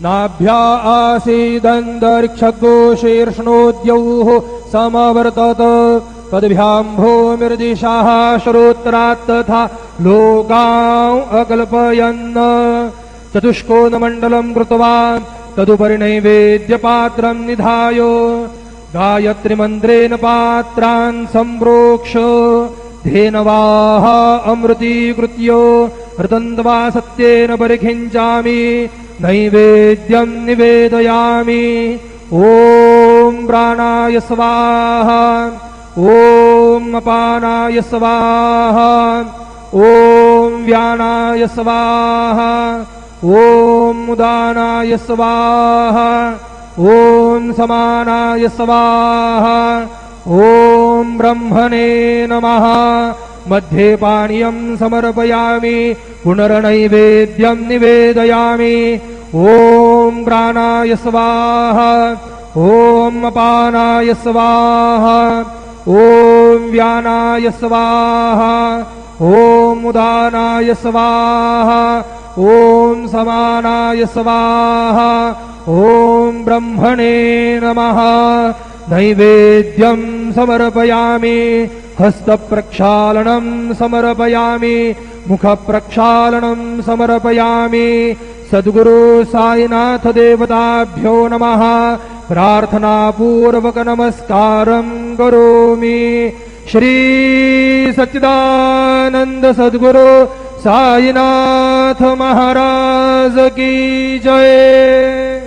नाभ्या आसीदन्तरिक्षगो शीर्ष्णोद्यौः समवर्तत तद्भ्यां भूमिर्दिशाः श्रोत्रात् तथा लोकान् अकल्पयन् चतुष्कोणमण्डलं कृत्वा तदुपरि नैवेद्यपात्रं निधाय गायत्रीमन्त्रेण पात्रान् सम्प्रोक्ष धेनवाः अमृतीकृत्य ऋतन्त्वा सत्येन परिखिञ्चामि नैवेद्यं निवेदयामि। ॐ प्राणाय स्वाहा ॐ अपानाय स्वाहा ॐ व्यानाय स्वाहा ॐ उदानाय स्वाहा ॐ समानाय स्वाहा ॐ ब्रह्मणे नमः। मध्ये पानीयं समर्पयामि पुनर्नैवेद्यं निवेदयामि। ॐ प्राणाय स्वाहा ॐ अपानाय स्वाहा ॐ व्यानाय स्वाहा ॐ उदानाय स्वाहा ॐ समानाय स्वाहा ॐ ब्रह्मणे नमः। नैवेद्यं समर्पयामि हस्तप्रक्षालनं समर्पयामि मुखप्रक्षालनं समर्पयामि। सद्गुरु साईनाथ देवताभ्यो नमः। प्रार्थनापूर्वक नमस्कारं करोमि। श्री सच्चिदानंद सद्गुरु साईनाथ महाराज की जय।